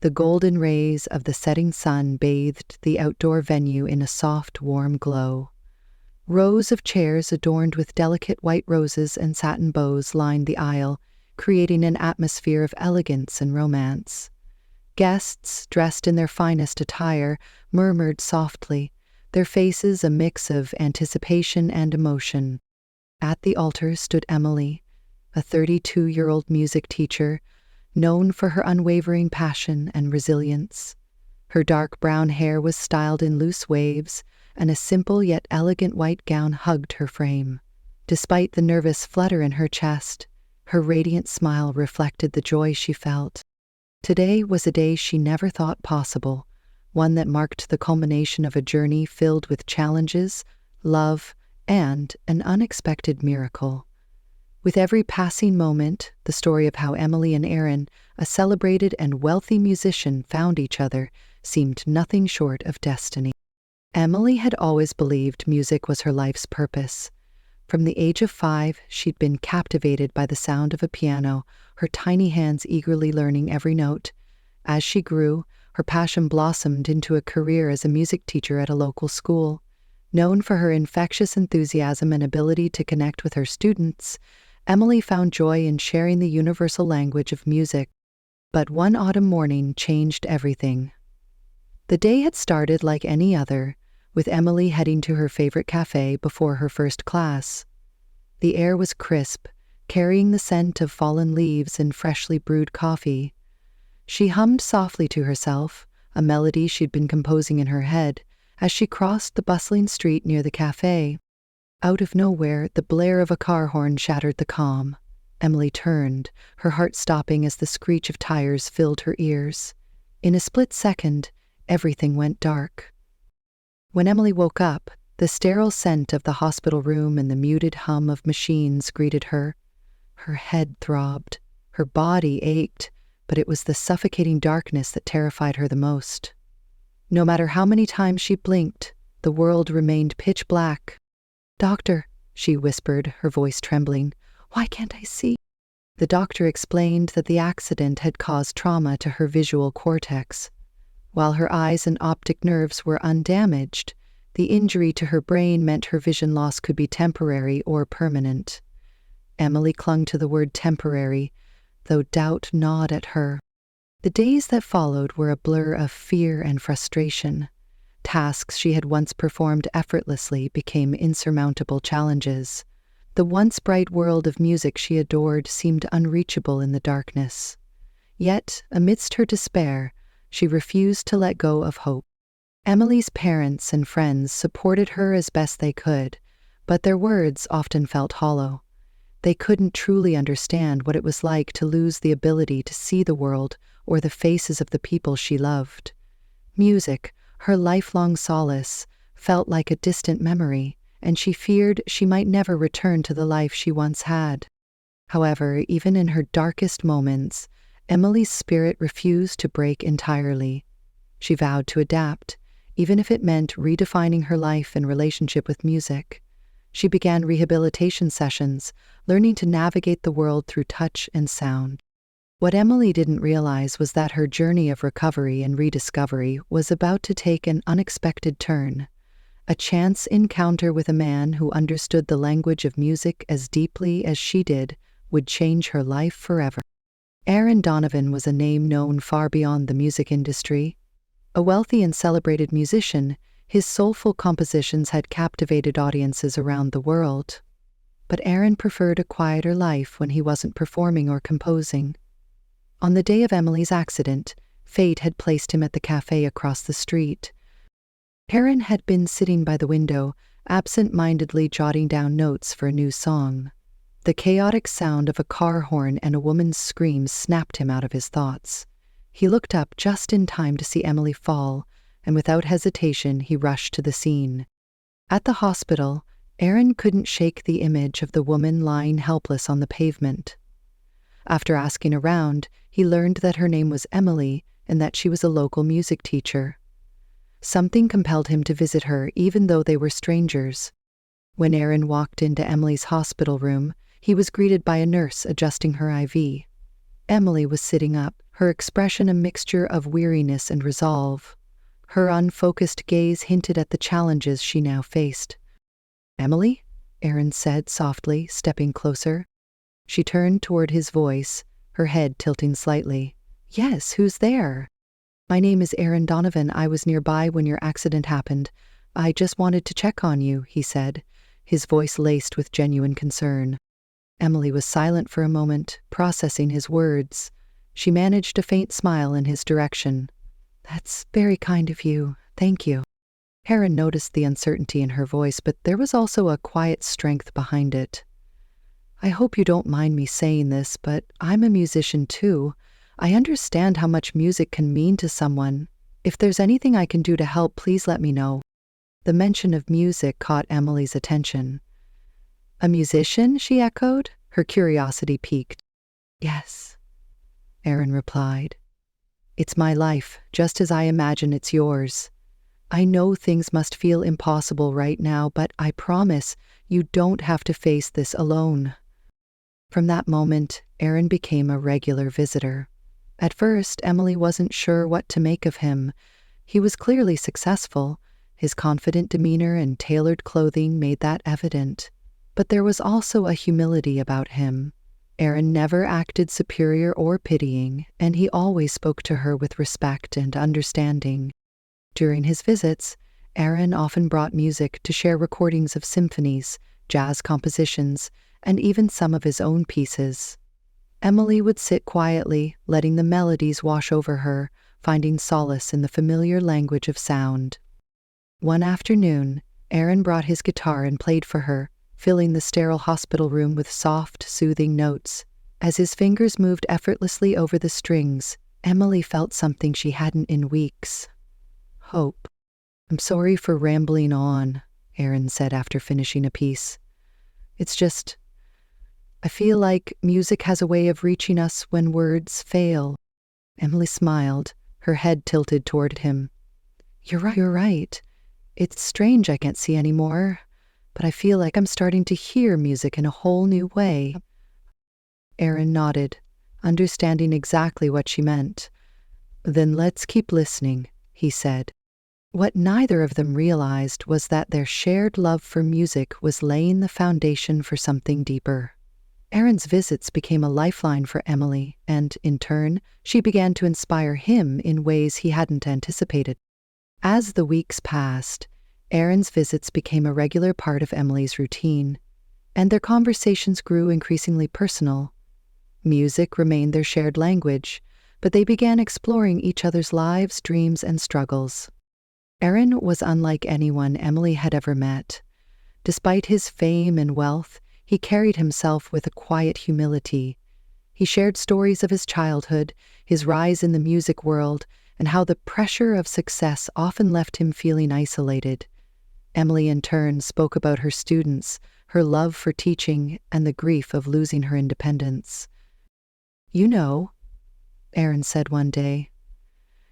The golden rays of the setting sun bathed the outdoor venue in a soft, warm glow. Rows of chairs adorned with delicate white roses and satin bows lined the aisle, creating an atmosphere of elegance and romance. Guests, dressed in their finest attire, murmured softly, their faces a mix of anticipation and emotion. At the altar stood Emily, a 32-year-old music teacher, known for her unwavering passion and resilience. Her dark brown hair was styled in loose waves, and a simple yet elegant white gown hugged her frame. Despite the nervous flutter in her chest, her radiant smile reflected the joy she felt. Today was a day she never thought possible, one that marked the culmination of a journey filled with challenges, love, and an unexpected miracle. With every passing moment, the story of how Emily and Aaron, a celebrated and wealthy musician, found each other seemed nothing short of destiny. Emily had always believed music was her life's purpose. From the age of 5, she'd been captivated by the sound of a piano, her tiny hands eagerly learning every note. As she grew, her passion blossomed into a career as a music teacher at a local school. Known for her infectious enthusiasm and ability to connect with her students, Emily found joy in sharing the universal language of music. But one autumn morning changed everything. The day had started like any other, with Emily heading to her favorite cafe before her first class. The air was crisp, carrying the scent of fallen leaves and freshly brewed coffee. She hummed softly to herself, a melody she'd been composing in her head, as she crossed the bustling street near the cafe. Out of nowhere, the blare of a car horn shattered the calm. Emily turned, her heart stopping as the screech of tires filled her ears. In a split second, everything went dark. When Emily woke up, the sterile scent of the hospital room and the muted hum of machines greeted her. Her head throbbed, her body ached, but it was the suffocating darkness that terrified her the most. No matter how many times she blinked, the world remained pitch black. "Doctor," she whispered, her voice trembling, "why can't I see?" The doctor explained that the accident had caused trauma to her visual cortex. While her eyes and optic nerves were undamaged, the injury to her brain meant her vision loss could be temporary or permanent. Emily clung to the word temporary, though doubt gnawed at her. The days that followed were a blur of fear and frustration. Tasks she had once performed effortlessly became insurmountable challenges. The once bright world of music she adored seemed unreachable in the darkness. Yet, amidst her despair, she refused to let go of hope. Emily's parents and friends supported her as best they could, but their words often felt hollow. They couldn't truly understand what it was like to lose the ability to see the world or the faces of the people she loved. Music, her lifelong solace, felt like a distant memory, and she feared she might never return to the life she once had. However, even in her darkest moments, Emily's spirit refused to break entirely. She vowed to adapt, even if it meant redefining her life and relationship with music. She began rehabilitation sessions, learning to navigate the world through touch and sound. What Emily didn't realize was that her journey of recovery and rediscovery was about to take an unexpected turn. A chance encounter with a man who understood the language of music as deeply as she did would change her life forever. Aaron Donovan was a name known far beyond the music industry. A wealthy and celebrated musician, his soulful compositions had captivated audiences around the world. But Aaron preferred a quieter life when he wasn't performing or composing. On the day of Emily's accident, fate had placed him at the cafe across the street. Aaron had been sitting by the window, absent-mindedly jotting down notes for a new song. The chaotic sound of a car horn and a woman's scream snapped him out of his thoughts. He looked up just in time to see Emily fall, and without hesitation he rushed to the scene. At the hospital, Aaron couldn't shake the image of the woman lying helpless on the pavement. After asking around, he learned that her name was Emily and that she was a local music teacher. Something compelled him to visit her even though they were strangers. When Aaron walked into Emily's hospital room, he was greeted by a nurse adjusting her IV. Emily was sitting up, her expression a mixture of weariness and resolve. Her unfocused gaze hinted at the challenges she now faced. "Emily?" Aaron said softly, stepping closer. She turned toward his voice, her head tilting slightly. "Yes, who's there?" "My name is Aaron Donovan. I was nearby when your accident happened. I just wanted to check on you," he said, his voice laced with genuine concern. Emily was silent for a moment, processing his words. She managed a faint smile in his direction. "That's very kind of you. Thank you." Aaron noticed the uncertainty in her voice, but there was also a quiet strength behind it. "I hope you don't mind me saying this, but I'm a musician too. I understand how much music can mean to someone. If there's anything I can do to help, please let me know." The mention of music caught Emily's attention. "A musician?" she echoed, her curiosity piqued. "Yes," Aaron replied. "It's my life, just as I imagine it's yours. I know things must feel impossible right now, but I promise you don't have to face this alone." From that moment, Aaron became a regular visitor. At first, Emily wasn't sure what to make of him. He was clearly successful. His confident demeanor and tailored clothing made that evident. But there was also a humility about him. Aaron never acted superior or pitying, and he always spoke to her with respect and understanding. During his visits, Aaron often brought music to share recordings of symphonies, jazz compositions, and even some of his own pieces. Emily would sit quietly, letting the melodies wash over her, finding solace in the familiar language of sound. One afternoon, Aaron brought his guitar and played for her, filling the sterile hospital room with soft, soothing notes. As his fingers moved effortlessly over the strings, Emily felt something she hadn't in weeks. Hope. "I'm sorry for rambling on," Aaron said after finishing a piece. "It's just, I feel like music has a way of reaching us when words fail." Emily smiled, her head tilted toward him. You're right. It's strange I can't see anymore, but I feel like I'm starting to hear music in a whole new way." Aaron nodded, understanding exactly what she meant. "Then let's keep listening," he said. What neither of them realized was that their shared love for music was laying the foundation for something deeper. Aaron's visits became a lifeline for Emily, and, in turn, she began to inspire him in ways he hadn't anticipated. As the weeks passed, Aaron's visits became a regular part of Emily's routine, and their conversations grew increasingly personal. Music remained their shared language, but they began exploring each other's lives, dreams, and struggles. Aaron was unlike anyone Emily had ever met. Despite his fame and wealth, he carried himself with a quiet humility. He shared stories of his childhood, his rise in the music world, and how the pressure of success often left him feeling isolated. Emily, in turn, spoke about her students, her love for teaching, and the grief of losing her independence. "You know," Aaron said one day,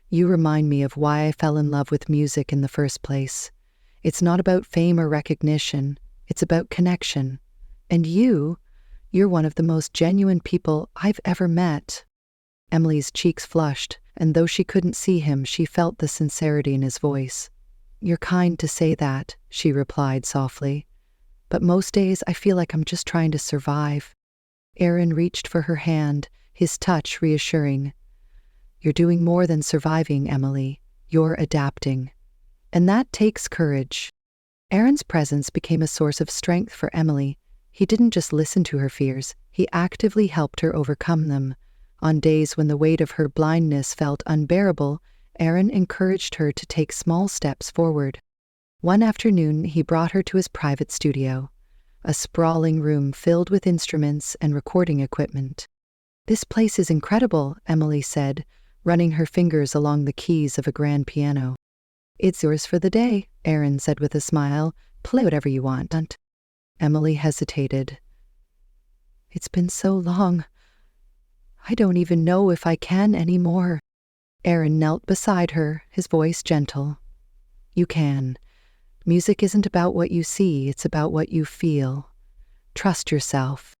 "you remind me of why I fell in love with music in the first place. It's not about fame or recognition, it's about connection. And you're one of the most genuine people I've ever met." Emily's cheeks flushed, and though she couldn't see him, she felt the sincerity in his voice. "You're kind to say that," she replied softly. "But most days I feel like I'm just trying to survive." Aaron reached for her hand, his touch reassuring. "You're doing more than surviving, Emily. You're adapting. And that takes courage." Aaron's presence became a source of strength for Emily. He didn't just listen to her fears, he actively helped her overcome them. On days when the weight of her blindness felt unbearable, Aaron encouraged her to take small steps forward. One afternoon, he brought her to his private studio, a sprawling room filled with instruments and recording equipment. "This place is incredible," Emily said, running her fingers along the keys of a grand piano. "It's yours for the day," Aaron said with a smile. "Play whatever you want." Emily hesitated. "It's been so long. I don't even know if I can anymore." Aaron knelt beside her, his voice gentle. "You can. Music isn't about what you see, it's about what you feel. Trust yourself."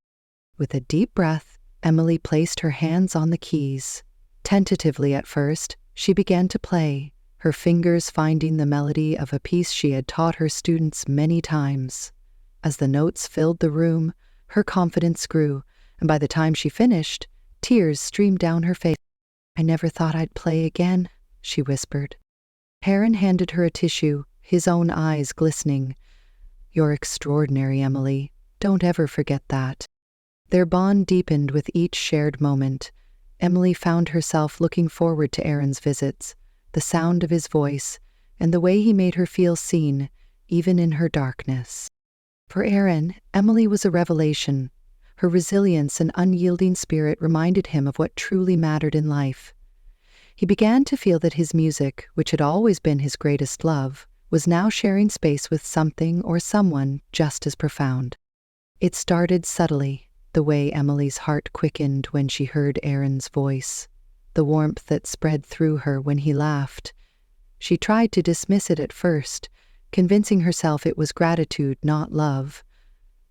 With a deep breath, Emily placed her hands on the keys. Tentatively at first, she began to play, her fingers finding the melody of a piece she had taught her students many times. As the notes filled the room, her confidence grew, and by the time she finished, tears streamed down her face. "I never thought I'd play again," she whispered. Heron handed her a tissue, his own eyes glistening. "You're extraordinary, Emily. Don't ever forget that." Their bond deepened with each shared moment. Emily found herself looking forward to Aaron's visits, the sound of his voice, and the way he made her feel seen, even in her darkness. For Aaron, Emily was a revelation. Her resilience and unyielding spirit reminded him of what truly mattered in life. He began to feel that his music, which had always been his greatest love, was now sharing space with something or someone just as profound. It started subtly, the way Emily's heart quickened when she heard Aaron's voice, the warmth that spread through her when he laughed. She tried to dismiss it at first, convincing herself it was gratitude, not love.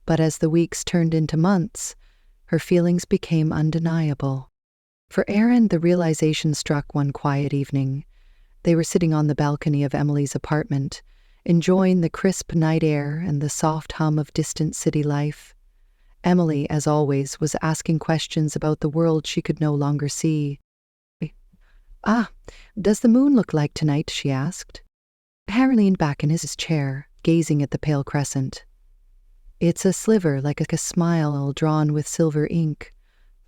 But as the weeks turned into months, her feelings became undeniable. For Aaron, the realization struck one quiet evening. They were sitting on the balcony of Emily's apartment, enjoying the crisp night air and the soft hum of distant city life. Emily, as always, was asking questions about the world she could no longer see. "Ah, does the moon look like tonight?" she asked. Harry leaned back in his chair, gazing at the pale crescent. "It's a sliver, like a smile drawn with silver ink.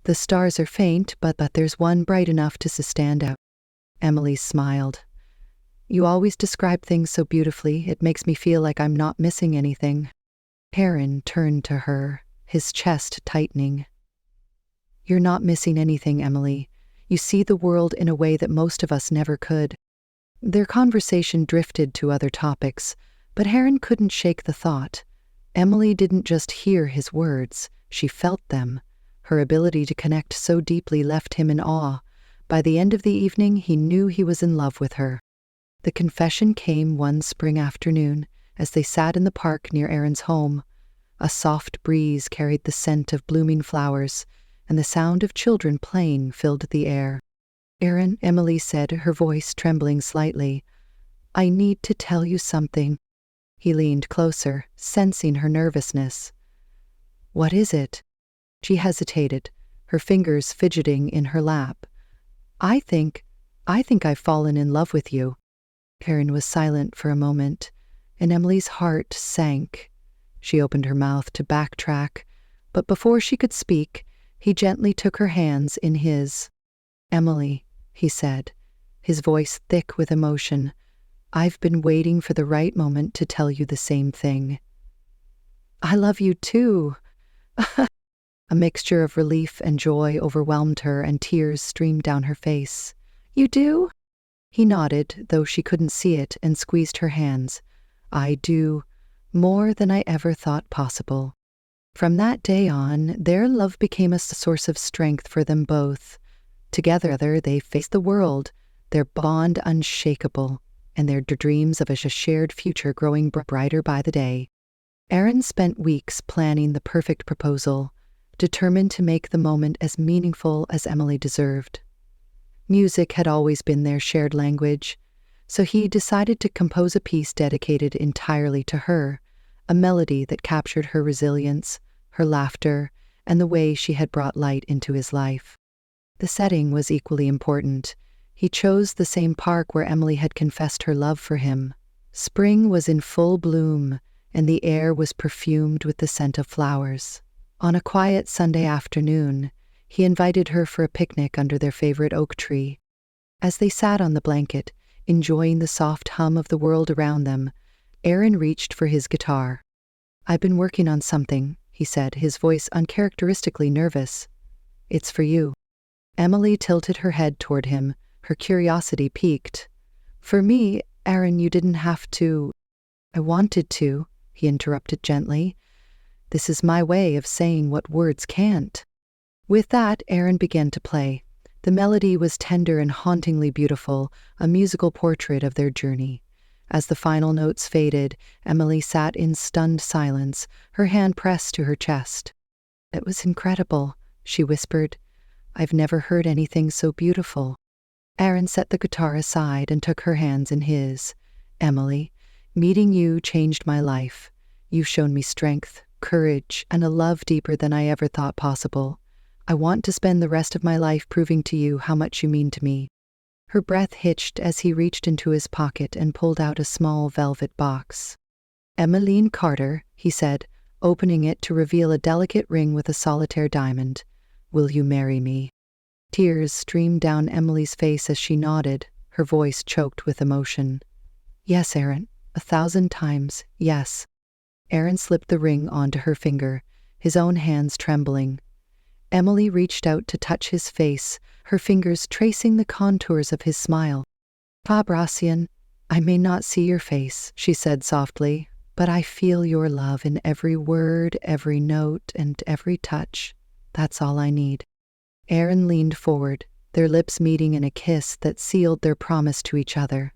The stars are faint, but there's one bright enough to stand out." Emily smiled. "You always describe things so beautifully, it makes me feel like I'm not missing anything." Heron turned to her, his chest tightening. "You're not missing anything, Emily. You see the world in a way that most of us never could." Their conversation drifted to other topics, but Heron couldn't shake the thought. Emily didn't just hear his words, she felt them. Her ability to connect so deeply left him in awe. By the end of the evening, he knew he was in love with her. The confession came one spring afternoon, as they sat in the park near Aaron's home. A soft breeze carried the scent of blooming flowers, and the sound of children playing filled the air. "Aaron," Emily said, her voice trembling slightly, "I need to tell you something." He leaned closer, sensing her nervousness. "What is it?" She hesitated, her fingers fidgeting in her lap. I think I've fallen in love with you." Aaron was silent for a moment, and Emily's heart sank. She opened her mouth to backtrack, but before she could speak, he gently took her hands in his. "Emily," he said, his voice thick with emotion, "I've been waiting for the right moment to tell you the same thing." "I love you too." A mixture of relief and joy overwhelmed her, and tears streamed down her face. "You do?" He nodded, though she couldn't see it, and squeezed her hands. "I do, more than I ever thought possible." From that day on, their love became a source of strength for them both. Together they faced the world, their bond unshakable, and their dreams of a shared future growing brighter by the day. Aaron spent weeks planning the perfect proposal, determined to make the moment as meaningful as Emily deserved. Music had always been their shared language, so he decided to compose a piece dedicated entirely to her, a melody that captured her resilience, her laughter, and the way she had brought light into his life. The setting was equally important. He chose the same park where Emily had confessed her love for him. Spring was in full bloom, and the air was perfumed with the scent of flowers. On a quiet Sunday afternoon, he invited her for a picnic under their favorite oak tree. As they sat on the blanket, enjoying the soft hum of the world around them, Aaron reached for his guitar. "I've been working on something," he said, his voice uncharacteristically nervous. "It's for you." Emily tilted her head toward him, her curiosity piqued. "For me, Aaron, you didn't have to." "I wanted to," he interrupted gently. "This is my way of saying what words can't." With that, Aaron began to play. The melody was tender and hauntingly beautiful, a musical portrait of their journey. As the final notes faded, Emily sat in stunned silence, her hand pressed to her chest. "It was incredible," she whispered. I've never heard anything so beautiful. Aaron set the guitar aside and took her hands in his. Emily, meeting you changed my life. You've shown me strength, courage, and a love deeper than I ever thought possible. I want to spend the rest of my life proving to you how much you mean to me. Her breath hitched as he reached into his pocket and pulled out a small velvet box. Emmeline Carter, he said, opening it to reveal a delicate ring with a solitaire diamond. Will you marry me? Tears streamed down Emily's face as she nodded, her voice choked with emotion. Yes, Aaron, 1,000 times, yes. Aaron slipped the ring onto her finger, his own hands trembling. Emily reached out to touch his face, her fingers tracing the contours of his smile. Fabrician, I may not see your face, she said softly, but I feel your love in every word, every note, and every touch. That's all I need. Aaron leaned forward, their lips meeting in a kiss that sealed their promise to each other.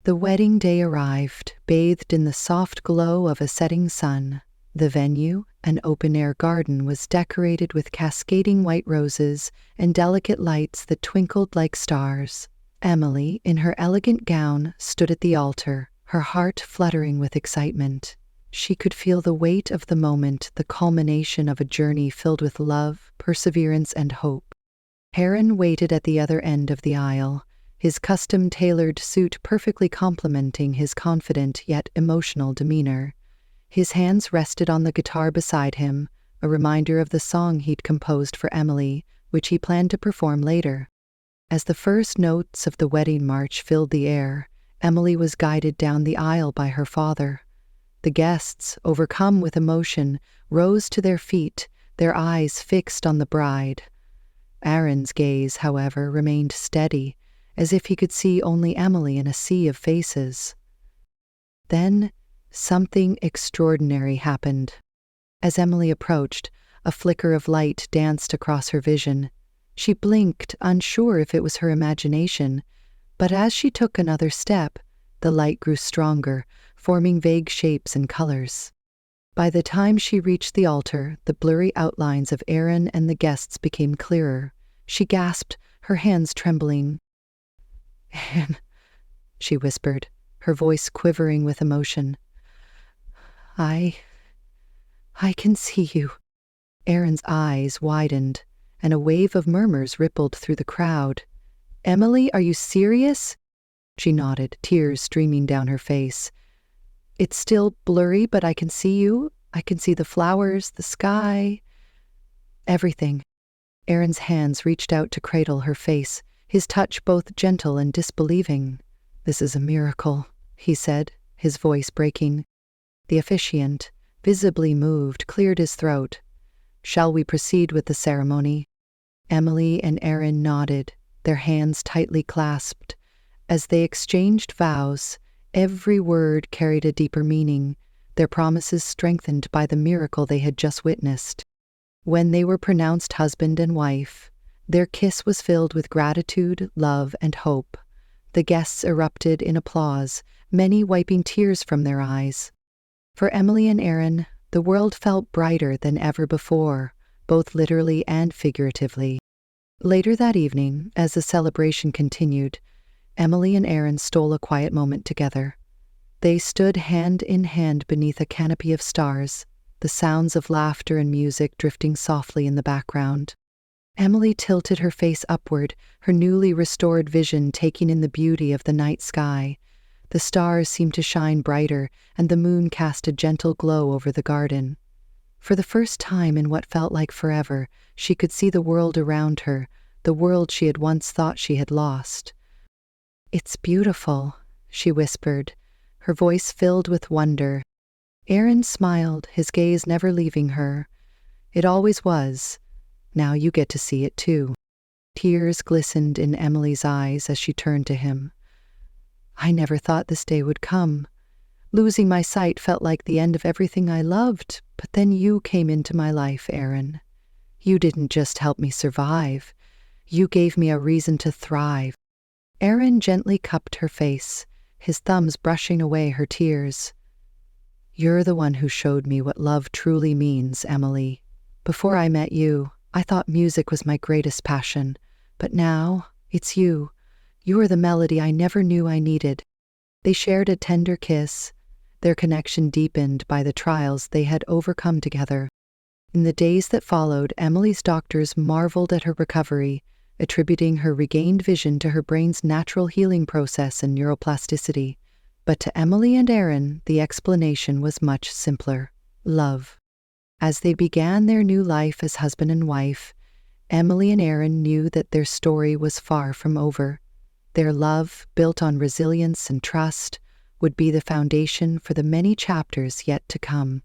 The wedding day arrived, bathed in the soft glow of a setting sun. The venue, an open-air garden, was decorated with cascading white roses and delicate lights that twinkled like stars. Emily, in her elegant gown, stood at the altar, her heart fluttering with excitement. She could feel the weight of the moment, the culmination of a journey filled with love, perseverance, and hope. Aaron waited at the other end of the aisle, his custom-tailored suit perfectly complementing his confident yet emotional demeanor. His hands rested on the guitar beside him, a reminder of the song he'd composed for Emily, which he planned to perform later. As the first notes of the wedding march filled the air, Emily was guided down the aisle by her father. The guests, overcome with emotion, rose to their feet, their eyes fixed on the bride. Aaron's gaze, however, remained steady, as if he could see only Emily in a sea of faces. Then, something extraordinary happened. As Emily approached, a flicker of light danced across her vision. She blinked, unsure if it was her imagination, but as she took another step, the light grew stronger, forming vague shapes and colors. By the time she reached the altar, the blurry outlines of Aaron and the guests became clearer. She gasped, her hands trembling. "Anne," she whispered, her voice quivering with emotion. I can see you." Aaron's eyes widened, and a wave of murmurs rippled through the crowd. "Emily, are you serious?" She nodded, tears streaming down her face. "It's still blurry, but I can see you. I can see the flowers, the sky, everything." Aaron's hands reached out to cradle her face, his touch both gentle and disbelieving. "This is a miracle," he said, his voice breaking. The officiant, visibly moved, cleared his throat. "Shall we proceed with the ceremony?" Emily and Aaron nodded, their hands tightly clasped. As they exchanged vows, every word carried a deeper meaning, their promises strengthened by the miracle they had just witnessed. When they were pronounced husband and wife, their kiss was filled with gratitude, love, and hope. The guests erupted in applause, many wiping tears from their eyes. For Emily and Aaron, the world felt brighter than ever before, both literally and figuratively. Later that evening, as the celebration continued, Emily and Aaron stole a quiet moment together. They stood hand in hand beneath a canopy of stars, the sounds of laughter and music drifting softly in the background. Emily tilted her face upward, her newly restored vision taking in the beauty of the night sky. The stars seemed to shine brighter, and the moon cast a gentle glow over the garden. For the first time in what felt like forever, she could see the world around her, the world she had once thought she had lost. "It's beautiful," she whispered, her voice filled with wonder. Aaron smiled, his gaze never leaving her. "It always was. Now you get to see it too." Tears glistened in Emily's eyes as she turned to him. "I never thought this day would come. Losing my sight felt like the end of everything I loved, but then you came into my life, Aaron. You didn't just help me survive. You gave me a reason to thrive." Aaron gently cupped her face, his thumbs brushing away her tears. "You're the one who showed me what love truly means, Emily. Before I met you, I thought music was my greatest passion, but now it's you. You are the melody I never knew I needed." They shared a tender kiss, their connection deepened by the trials they had overcome together. In the days that followed, Emily's doctors marveled at her recovery, attributing her regained vision to her brain's natural healing process and neuroplasticity. But to Emily and Aaron, the explanation was much simpler: love. As they began their new life as husband and wife, Emily and Aaron knew that their story was far from over. Their love, built on resilience and trust, would be the foundation for the many chapters yet to come.